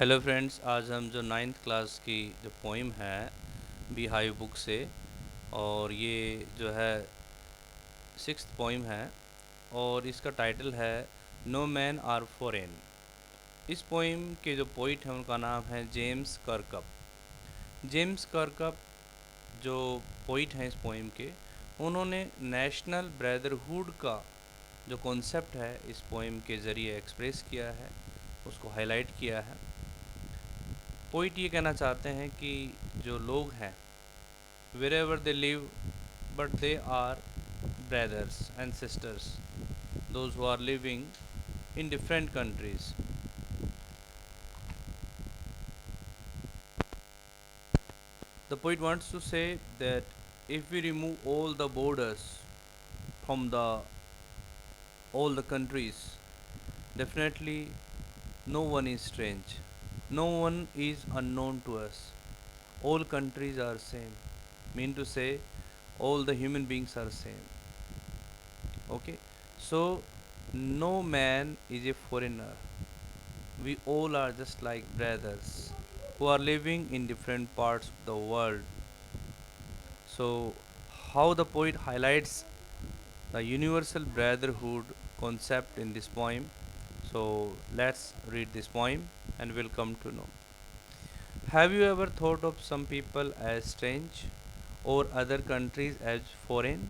Hello friends, आज हम जो नाइन्थ क्लास की जो पोइम है बी हाइव बुक से, और ये जो है सिक्स्थ पोइम है और इसका टाइटल है नो मैन आर फॉरेन। इस पोइम के जो पोइट हैं उनका नाम है जेम्स कर्कअप। जेम्स कर्कअप जो पोइट हैं इस पोइम के, उन्होंने नेशनल ब्रदरहुड का जो कॉन्सेप्ट है इस पोइम के ज़रिए एक्सप्रेस किया है, उसको हाईलाइट किया है। पोइट ये कहना चाहते हैं कि जो लोग हैं, wherever they live, but they are brothers and sisters, those who are living in different countries. The poet wants to say that if we remove all the borders from the all the countries, definitely no one is strange, no one is unknown to us. All countries are same. Mean to say, all the human beings are same. Okay, so no man is a foreigner. We all are just like brothers who are living in different parts of the world. So, how the poet highlights the universal brotherhood concept in this poem. So, let's read this poem and we'll come to know. Have you ever thought of some people as strange or other countries as foreign?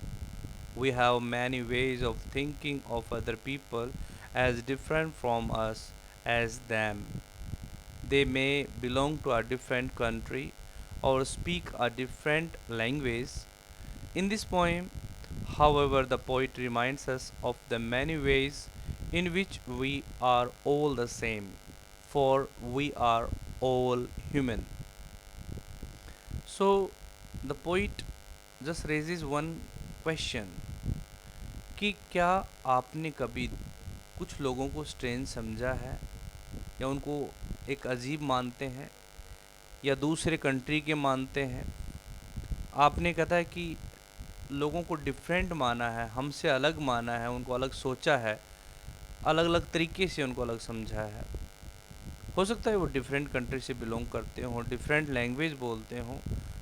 We have many ways of thinking of other people as different from us as them. They may belong to a different country or speak a different language. In this poem, however, the poet reminds us of the many ways in which we are all the same, for we are all human. So, the poet just raises one question कि क्या आपने कभी कुछ लोगों को strange समझा है या उनको एक अजीब मानते हैं या दूसरे कंट्री के मानते हैं। आपने कहता है कि लोगों को डिफरेंट माना है, हमसे अलग माना है, उनको अलग सोचा है, अलग अलग तरीके से उनको अलग समझा है। हो सकता है वो डिफरेंट कंट्री से बिलोंग करते हों, डिफरेंट लैंग्वेज बोलते हों,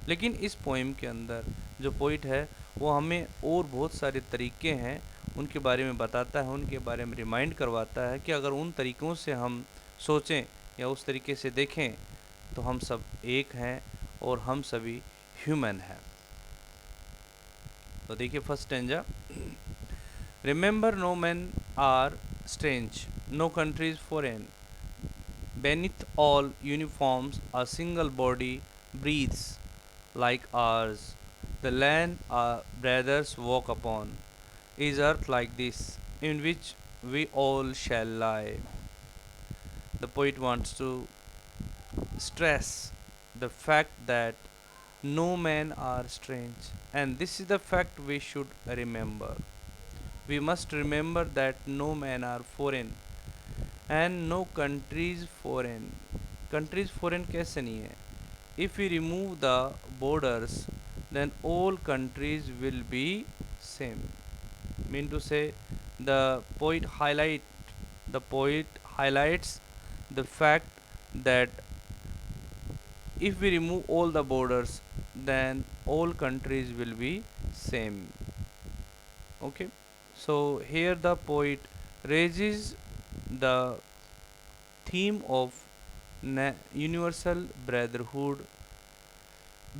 लेकिन इस पोइम के अंदर जो पोइट है वो हमें और बहुत सारे तरीके हैं उनके बारे में बताता है, उनके बारे में रिमाइंड करवाता है कि अगर उन तरीक़ों से हम सोचें या उस तरीके से देखें तो हम सब एक हैं और हम सभी ह्यूमन हैं। तो देखिए first stanza. Remember no man are strange, no countries foreign, beneath all uniforms a single body breathes like ours. The land our brothers walk upon is earth like this, in which we all shall lie. The poet wants to stress the fact that no men are strange, and this is the fact we should remember. We must remember that no men are foreign and no countries foreign. Countries foreign कैसे नहीं है? If we remove the borders, then all countries will be same. Mean to say, the poet highlights the fact that if we remove all the borders, then all countries will be same. Okay, so here the poet raises the theme of universal brotherhood.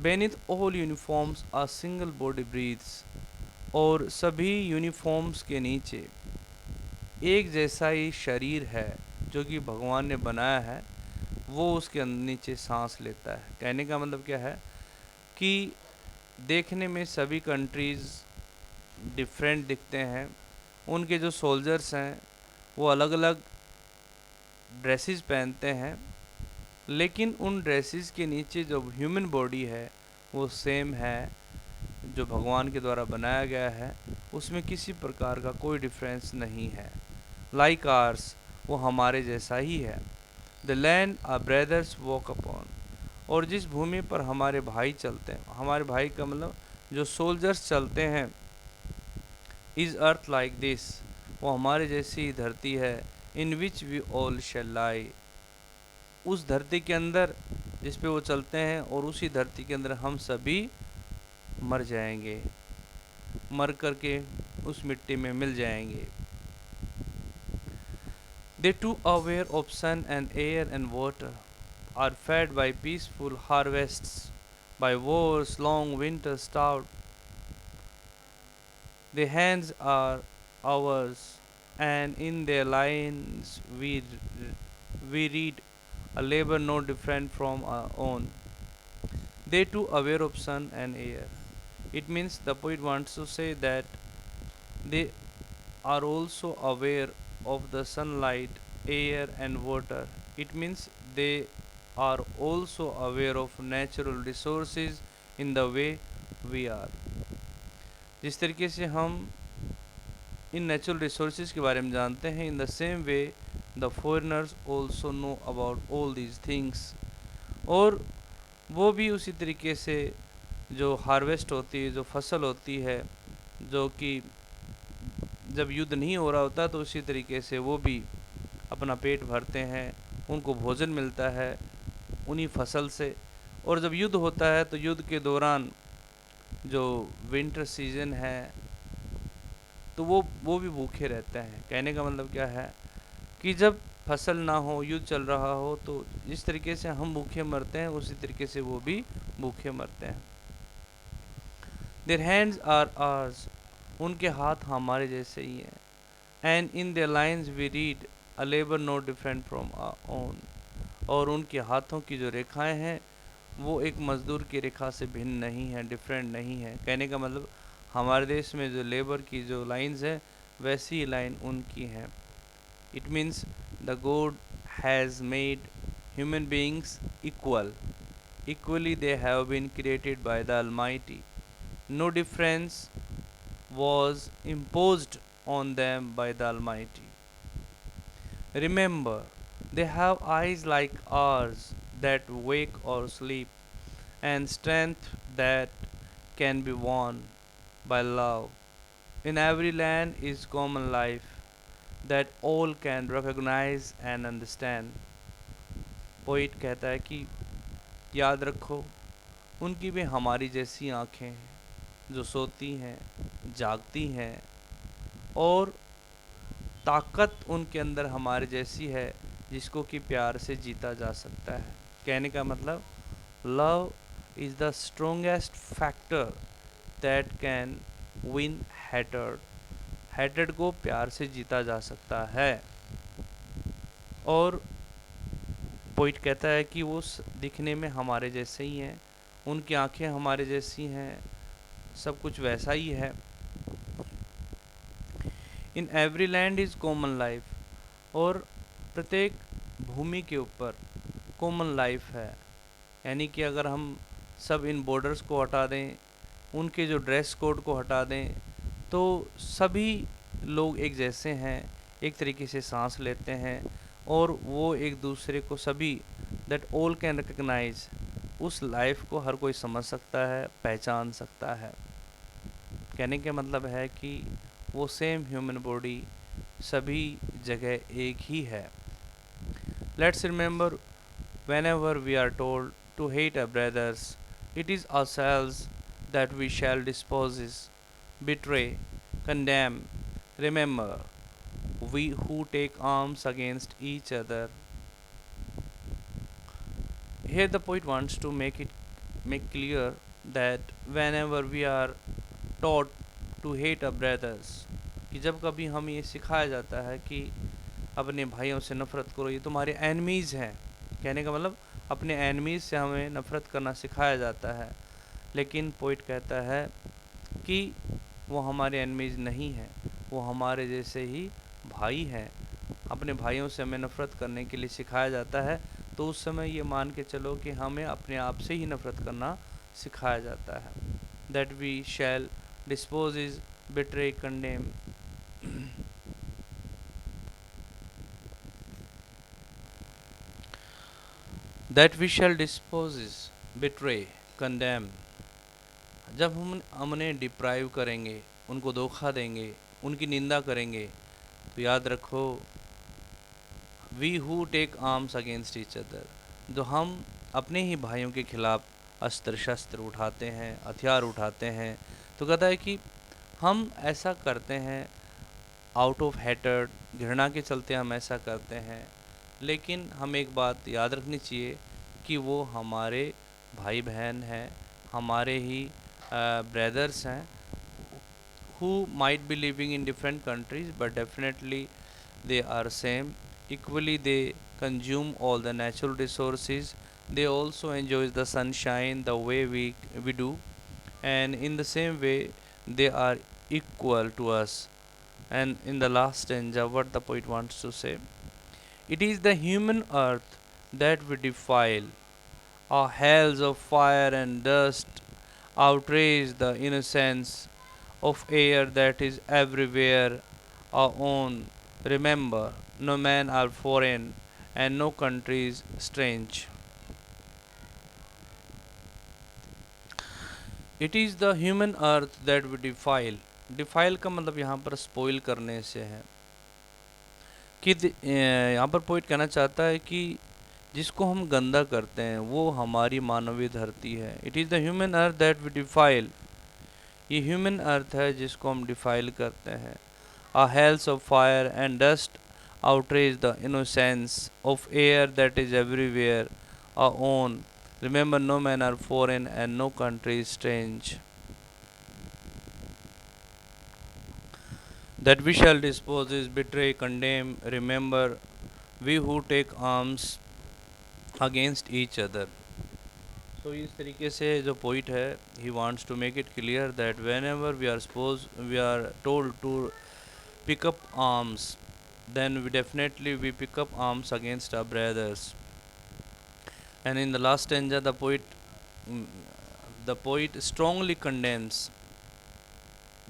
Beneath all uniforms a single body breathes, और सभी uniforms के नीचे एक जैसा ही शरीर है जो कि भगवान ने बनाया है, वो उसके नीचे सांस लेता है। कहने का मतलब क्या है कि देखने में सभी कंट्रीज़ डिफरेंट दिखते हैं, उनके जो सोल्जर्स हैं वो अलग अलग ड्रेसेस पहनते हैं, लेकिन उन ड्रेसेस के नीचे जो ह्यूमन बॉडी है वो सेम है, जो भगवान के द्वारा बनाया गया है उसमें किसी प्रकार का कोई डिफरेंस नहीं है। लाइक आर्स, वो हमारे जैसा ही है। The land our brothers walk upon, और जिस भूमि पर हमारे भाई चलते हैं, हमारे भाई का मतलब जो सोल्जर्स चलते हैं, इज़ अर्थ लाइक दिस, वो हमारे जैसी ही धरती है। इन विच वी ऑल शैल लाई, उस धरती के अंदर जिस पे वो चलते हैं, और उसी धरती के अंदर हम सभी मर जाएंगे, मर करके उस मिट्टी में मिल जाएंगे। They too aware of sun and air and water, are fed by peaceful harvests, by wars, long winters stout. Their hands are ours, and in their lines we read a labor no different from our own. They too aware of sun and air. It means the poet wants to say that they are also aware of the sunlight, air, and water. It means they are also aware of natural resources in the way we are. जिस तरीके से हम in natural resources के बारे में जानते हैं, इन the same way the foreigners also know about all these things. और वो भी उसी तरीके से जो हार्वेस्ट होती है, जो फसल होती है, जो कि जब युद्ध नहीं हो रहा होता तो उसी तरीके से वो भी अपना पेट भरते हैं, उनको भोजन मिलता है उन्हीं फसल से। और जब युद्ध होता है तो युद्ध के दौरान जो विंटर सीजन है तो वो भी भूखे रहते हैं। कहने का मतलब क्या है कि जब फसल ना हो, युद्ध चल रहा हो, तो जिस तरीके से हम भूखे मरते हैं उसी तरीके से वो भी भूखे मरते हैं। देयर हैंड्स आर आर्स, उनके हाथ हमारे जैसे ही हैं। And in their lines we read a labour no different from our own, और उनके हाथों की जो रेखाएं हैं वो एक मजदूर की रेखा से भिन्न नहीं है, डिफरेंट नहीं है। कहने का मतलब हमारे देश में जो लेबर की जो लाइंस है वैसी ही लाइन उनकी है। It means the God has made human beings equal, equally they have been created by the Almighty. No difference was imposed on them by the Almighty. Remember, they have eyes like ours that wake or sleep, and strength that can be won by love. In every land is common life that all can recognize and understand. Poet कहता है कि याद रखो, उनकी भी हमारी जैसी आँखें हैं जो सोती हैं, जागती हैं, और ताकत उनके अंदर हमारे जैसी है जिसको कि प्यार से जीता जा सकता है। कहने का मतलब love is the strongest factor that can win hatred. Hatred को प्यार से जीता जा सकता है। और पोइट कहता है कि वो दिखने में हमारे जैसे ही हैं, उनकी आंखें हमारे जैसी हैं, सब कुछ वैसा ही है। In every land is common life, और प्रत्येक भूमि के ऊपर कॉमन लाइफ है। यानी कि अगर हम सब इन बॉर्डर्स को हटा दें, उनके जो ड्रेस कोड को हटा दें, तो सभी लोग एक जैसे हैं, एक तरीके से सांस लेते हैं, और वो एक दूसरे को सभी दैट ऑल कैन रिकग्नाइज, उस लाइफ को हर कोई समझ सकता है, पहचान सकता है। कहने का मतलब है कि वो सेम ह्यूमन बॉडी सभी जगह एक ही है। Let's remember whenever we are told to hate our brothers, it is ourselves that we shall dispose, betray, condemn. Remember, we who take arms against each other. Here the poet wants to make clear that whenever we are taught to hate our brothers, कि जब कभी हम ये सिखाया जाता है कि अपने भाइयों से नफ़रत करो, ये तुम्हारे एनिमीज़ हैं। कहने का मतलब अपने एनिमीज़ से हमें नफ़रत करना सिखाया जाता है, लेकिन पोइट कहता है कि वो हमारे एनिमीज़ नहीं हैं, वो हमारे जैसे ही भाई हैं। अपने भाइयों से हमें नफ़रत करने के लिए सिखाया जाता है, तो उस समय ये मान के चलो कि हमें अपने आप से ही नफ़रत करना सिखाया जाता है। That we shall dispose is betray condemn. That we shall dispose is betray condemn. जब हम उन्हें डिप्राइव करेंगे, उनको धोखा देंगे, उनकी निंदा करेंगे, तो याद रखो we who take arms against each other, जो हम अपने ही भाइयों के खिलाफ अस्त्र शस्त्र उठाते हैं, हथियार उठाते हैं, तो कहता है कि हम ऐसा करते हैं आउट ऑफ हेटर्ड, घृणा के चलते हम ऐसा करते हैं। लेकिन हम एक बात याद रखनी चाहिए कि वो हमारे भाई बहन हैं, हमारे ही ब्रदर्स हैं, who might be living in different countries, but definitely they are same. Equally they consume all the natural resources, they also enjoy the sunshine the way we do, and in the same way they are equal to us. And in the last stanza, what the poet wants to say, it is the human earth that we defile, our hells of fire and dust outrage the innocence of air that is everywhere our own. Remember, no man are foreign and no country is strange. It is the human earth that we defile. Defile का मतलब यहाँ पर spoil करने से है कि यहाँ पर पोइट कहना चाहता है कि जिसको हम गंदा करते हैं वो हमारी मानवीय धरती है। It is the human earth that we defile, ये ह्यूमन अर्थ है जिसको हम डिफाइल करते हैं। A hells of fire and dust outrage the innocence of air that is everywhere our own. Remember, no man are foreign and no country is strange. That we shall dispose is betray, condemn. Remember, we who take arms against each other. So इस तरीके से जो poet है, he wants to make it clear that whenever we are told to pick up arms, then we pick up arms against our brothers. And in the last stanza, mm, the poet strongly condemns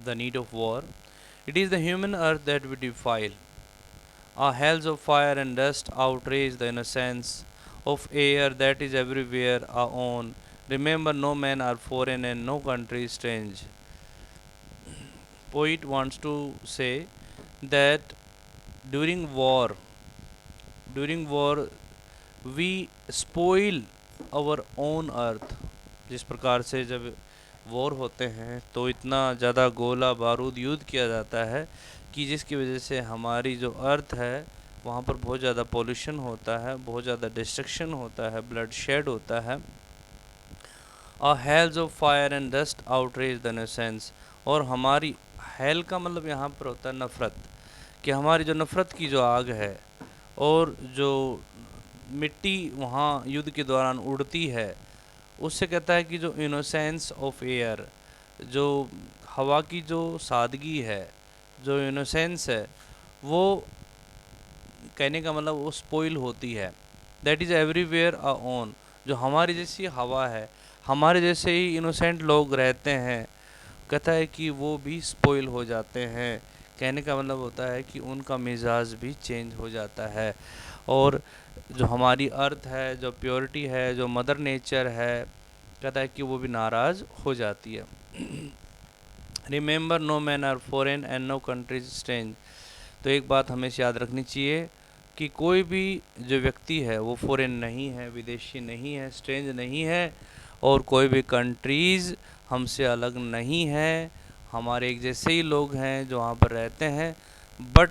the need of war. It is the human earth that we defile. Our hells of fire and dust outrage the innocence of air that is everywhere our own. Remember, no men are foreign and no country is strange. Poet wants to say that during war, during war we spoil our own earth. जिस प्रकार से जब war होते हैं तो इतना ज़्यादा गोला बारूद युद्ध किया जाता है कि जिसकी वजह से हमारी जो अर्थ है वहाँ पर बहुत ज़्यादा पोल्यूशन होता है, बहुत ज़्यादा डिस्ट्रक्शन होता है, ब्लड शेड होता है। और hells of fire and dust outrage the innocence, और हमारी हेल का मतलब यहाँ पर होता है नफ़रत, कि हमारी जो नफ़रत की जो आग है और जो मिट्टी वहाँ युद्ध के दौरान उड़ती है, उससे कहता है कि जो इनोसेंस ऑफ एयर, जो हवा की जो सादगी है, जो इनोसेंस है, वो कहने का मतलब वो स्पॉइल होती है। That is everywhere a own, जो हमारी जैसी हवा है, हमारे जैसे ही इनोसेंट लोग रहते हैं, कहता है कि वो भी स्पॉइल हो जाते हैं। कहने का मतलब होता है कि उनका मिजाज भी चेंज हो जाता है, और जो हमारी अर्थ है, जो प्योरिटी है, जो मदर नेचर है, कहता है कि वो भी नाराज़ हो जाती है। Remember, no man are foreign and no countries strange. तो एक बात हमेशा याद रखनी चाहिए कि कोई भी जो व्यक्ति है वो फॉरेन नहीं है, विदेशी नहीं है, स्ट्रेंज नहीं है, और कोई भी कंट्रीज़ हमसे अलग नहीं है। हमारे एक जैसे ही लोग हैं जो वहाँ पर रहते हैं, but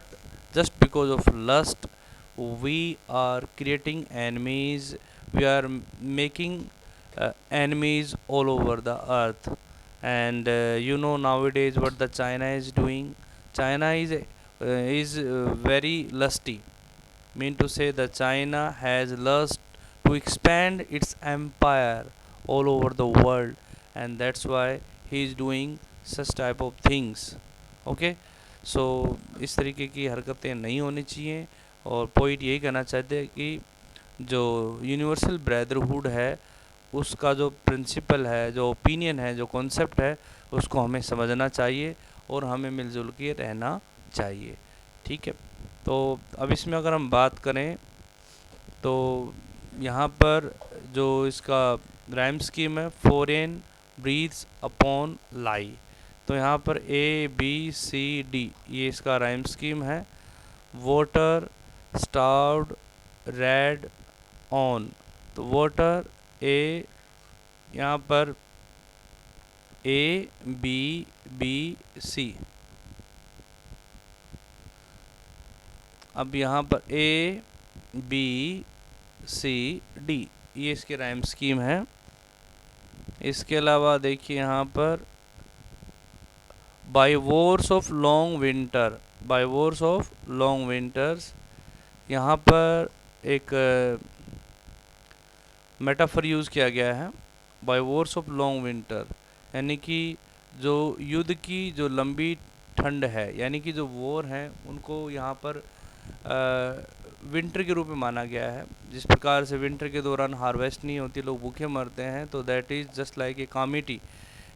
just because of lust we are creating enemies, we are making enemies all over the earth. And you know nowadays what the China is doing. China is very lusty, mean to say that China has lust to expand its empire all over the world, and that's why he is doing such type of things. Okay, so इस तरीके की हरकतें नहीं होनी चाहिए। और point यही कहना चाहते हैं कि जो यूनिवर्सल ब्रदरहुड है उसका जो प्रिंसिपल है, जो ओपिनियन है, जो कॉन्सेप्ट है, उसको हमें समझना चाहिए और हमें मिलजुल के रहना चाहिए। ठीक है, तो अब इसमें अगर हम बात करें तो यहाँ पर जो इसका राइम स्कीम है, फॉरेन ब्रीथ्स अपॉन लाई, तो यहाँ पर A B C D ये इसका राइम स्कीम है। Water starved, red, on। तो water ए, यहाँ पर ए बी बी सी। अब यहाँ पर ए बी सी डी, ये इसके राइम स्कीम है। इसके अलावा देखिए यहाँ पर by wars of long winter, by wars of long winters, यहाँ पर एक मेटाफर यूज़ किया गया है। By wars of long winter यानी कि जो युद्ध की जो लंबी ठंड है, यानी कि जो वॉर हैं उनको यहाँ पर विंटर के रूप में माना गया है। जिस प्रकार से विंटर के दौरान हार्वेस्ट नहीं होती, लोग भूखे मरते हैं, तो that is just like a committee.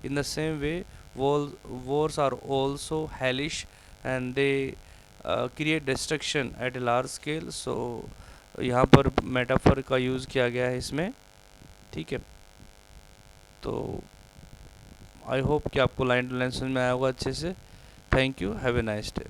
In the same way wars are also hellish and they create destruction at a large scale। so यहाँ पर मेटाफर का यूज़ किया गया है इसमें, ठीक है। तो आई होप कि आपको लाइन टू लाइन समझ में आया होगा अच्छे से। Thank you, have a nice day.